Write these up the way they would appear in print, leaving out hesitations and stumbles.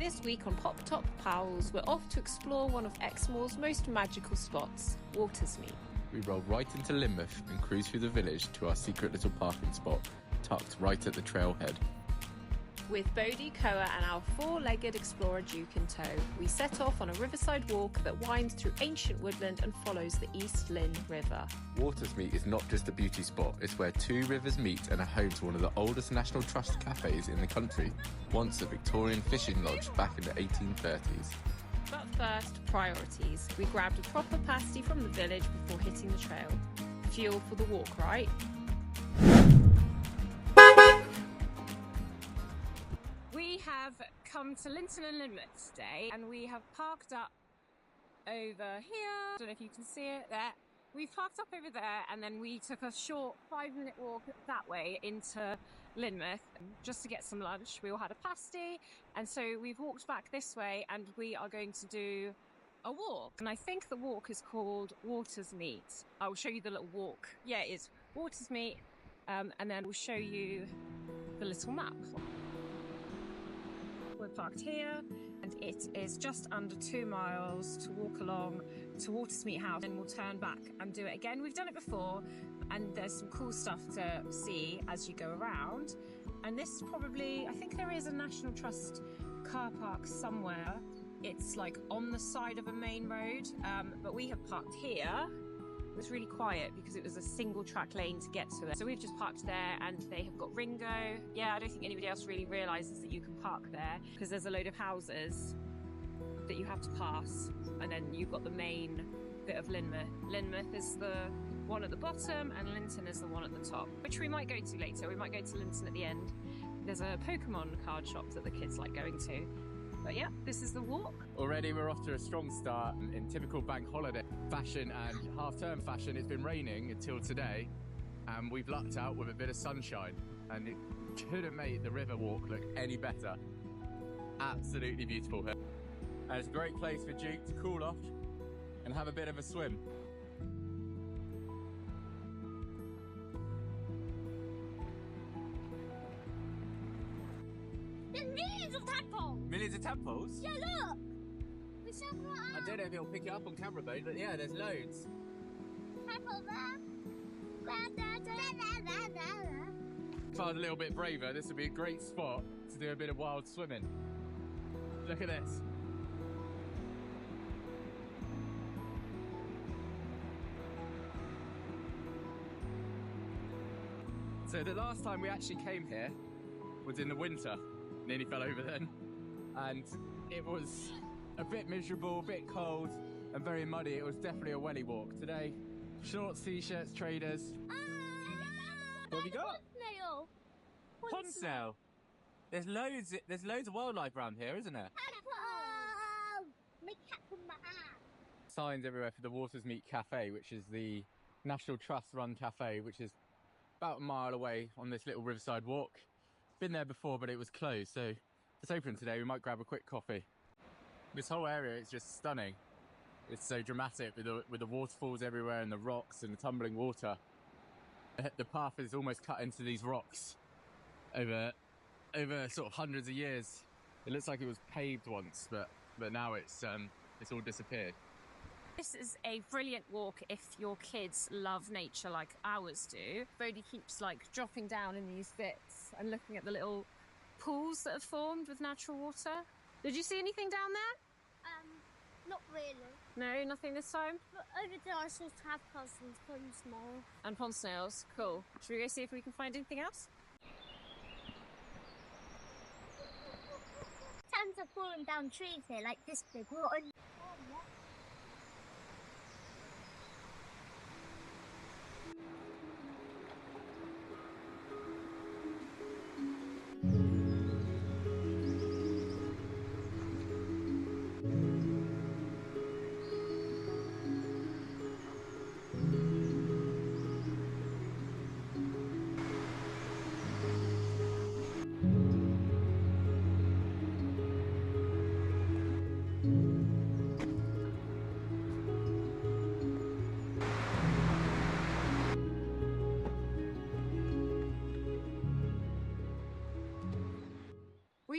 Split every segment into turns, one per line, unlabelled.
This week on Pop Top Powells, we're off to explore one of Exmoor's most magical spots, Watersmeet.
We roll right into Lynmouth and cruise through the village to our secret little parking spot, tucked right at the trailhead.
With Bodhi, Koa and our four-legged explorer Duke in tow, we set off on a riverside walk that winds through ancient woodland and follows the East Lynn River.
Watersmeet is not just a beauty spot, it's where two rivers meet and are home to one of the oldest National Trust cafes in the country, once a Victorian fishing lodge back in the 1830s.
But first, priorities. We grabbed a proper pasty from the village before hitting the trail. Fuel for the walk, right? We have come to Linton and Lynmouth today, and we have parked up over here. I don't know if you can see it there. We've parked up over there, and then we took a short 5-minute walk that way into Lynmouth just to get some lunch. We all had a pasty, and so we've walked back this way, and we are going to do a walk. And I think the walk is called Watersmeet. I'll show you the little walk. Yeah, it's Watersmeet, and then we'll show you the little map. We're parked here, and it is just under 2 miles to walk along to Watersmeet House, and we'll turn back and do it again. We've done it before, and there's some cool stuff to see as you go around. And this is probably, I think there is a National Trust car park somewhere. It's like on the side of a main road, but we have parked here. It was really quiet because it was a single track lane to get to it. So we've just parked there, and they have got Ringo. Yeah, I don't think anybody else really realises that you can park there because there's a load of houses that you have to pass, and then you've got the main bit of Lynmouth. Lynmouth is the one at the bottom, and Linton is the one at the top, which we might go to later. We might go to Linton at the end. There's a Pokemon card shop that the kids like going to. But yeah, this is the walk.
Already we're off to a strong start. In typical bank holiday fashion and half-term fashion, it's been raining until today, and we've lucked out with a bit of sunshine, and it couldn't make the river walk look any better. Absolutely beautiful here. And it's a great place for Duke to cool off and have a bit of a swim.
There's millions of tadpoles!
Millions of tadpoles?
Yeah, look! We saw one.
I don't know if it'll pick it up on camera, babe, but yeah, there's loads.
Tadpole there.
If I was a little bit braver, this would be a great spot to do a bit of wild swimming. Look at this. So the last time we actually came here was in the winter. Nearly fell over then. And it was a bit miserable, a bit cold, and very muddy. It was definitely a welly walk. Today, shorts, t-shirts, traders. What have you got?
Snail.
Pond snail. There's loads of wildlife around here, isn't there?
Tadpole! Make cat from my eye.
Signs everywhere for the Watersmeet Café, which is the National Trust run cafe, which is about a mile away on this little riverside walk. Been there before, but it was closed, so it's open today. We might grab a quick coffee. This whole area is just stunning. It's so dramatic with the waterfalls everywhere and the rocks and the tumbling water. The path is almost cut into these rocks over sort of hundreds of years. It looks like it was paved once, but now it's all disappeared.
This is a brilliant walk if your kids love nature like ours do. Bodhi keeps like dropping down in these bits and looking at the little pools that have formed with natural water. Did you see anything down there?
Not really.
No, nothing this time?
But over there I saw tadpoles and pond snail.
And pond snails, cool. Should we go see if we can find anything else?
Tons of falling down trees here, like this big one.
We're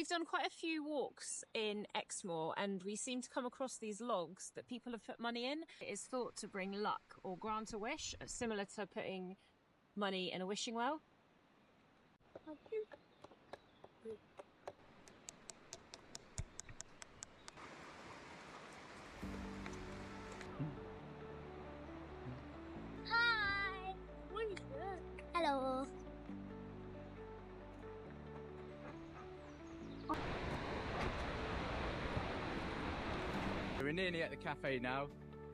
we've done quite a few walks in Exmoor and we seem to come across these logs that people have put money in. It is thought to bring luck or grant a wish, similar to putting money in a wishing well.
Hi. Hello.
We're nearly at the cafe now.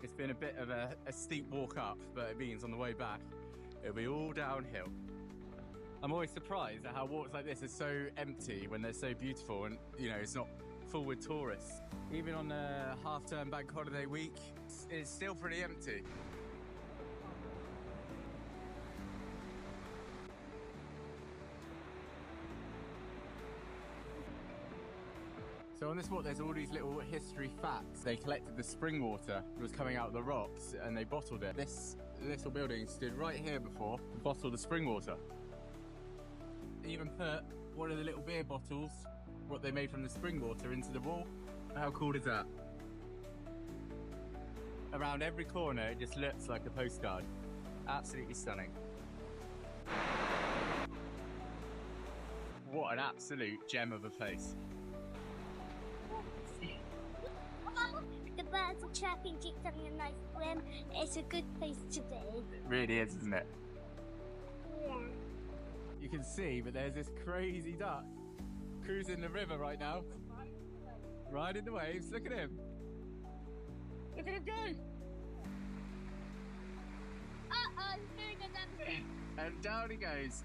It's been a bit of a steep walk up, but it means on the way back, it'll be all downhill. I'm always surprised at how walks like this are so empty when they're so beautiful and, you know, it's not full with tourists. Even on a half-term bank holiday week, it's still pretty empty. So on this walk there's all these little history facts. They collected the spring water that was coming out of the rocks and they bottled it. This little building stood right here before to bottle the spring water. They even put one of the little beer bottles, what they made from the spring water, into the wall. How cool is that? Around every corner it just looks like a postcard. Absolutely stunning. What an absolute gem of a place.
The birds are chirping, keep having a nice swim. It's a good place to be.
It really is, isn't it?
Yeah.
You can see, but there's this crazy duck cruising the river right now. Riding the waves, look at him. Look at him go!
Uh-oh, he's doing another thing.
And down he goes.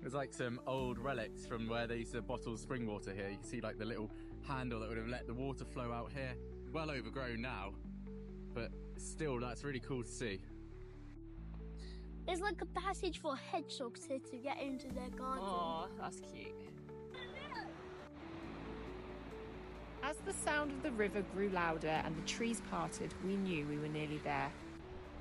There's like some old relics from where they used to bottle spring water here. You can see like the little handle that would have let the water flow out here. Well overgrown now, but still that's really cool to see.
There's like a passage for hedgehogs here to get into their garden.
Oh, that's cute. As the sound of the river grew louder and the trees parted, we knew we were nearly there.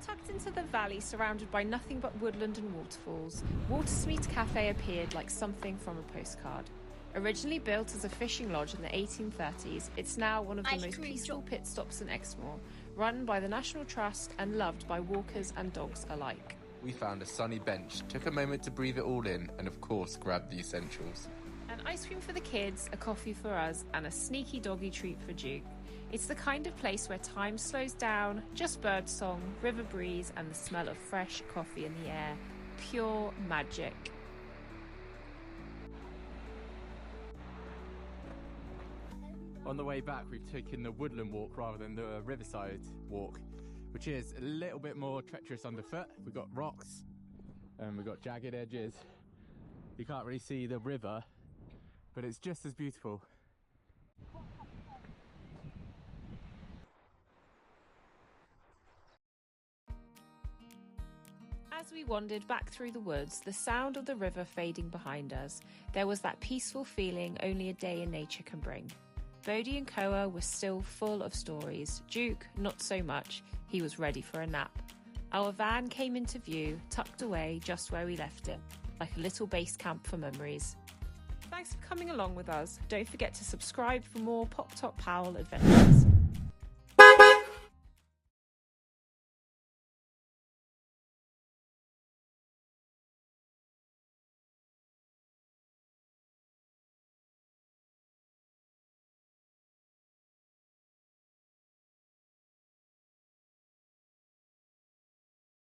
Tucked into the valley, surrounded by nothing but woodland and waterfalls, Watersmeet Café appeared like something from a postcard. Originally built as a fishing lodge in the 1830s, it's now one of the most peaceful pit stops in Exmoor, run by the National Trust and loved by walkers and dogs alike.
We found a sunny bench, took a moment to breathe it all in, and of course grabbed the essentials.
An ice cream for the kids, a coffee for us, and a sneaky doggy treat for Duke. It's the kind of place where time slows down, just birdsong, river breeze, and the smell of fresh coffee in the air. Pure magic.
On the way back, we've taken the Woodland walk rather than the riverside walk, which is a little bit more treacherous underfoot. We've got rocks and we've got jagged edges. You can't really see the river, but it's just as beautiful.
As we wandered back through the woods, the sound of the river fading behind us, there was that peaceful feeling only a day in nature can bring. Bodhi and Koa were still full of stories. Duke, not so much. He was ready for a nap. Our van came into view, tucked away just where we left it, like a little base camp for memories. Thanks for coming along with us. Don't forget to subscribe for more Pop Top Powell adventures.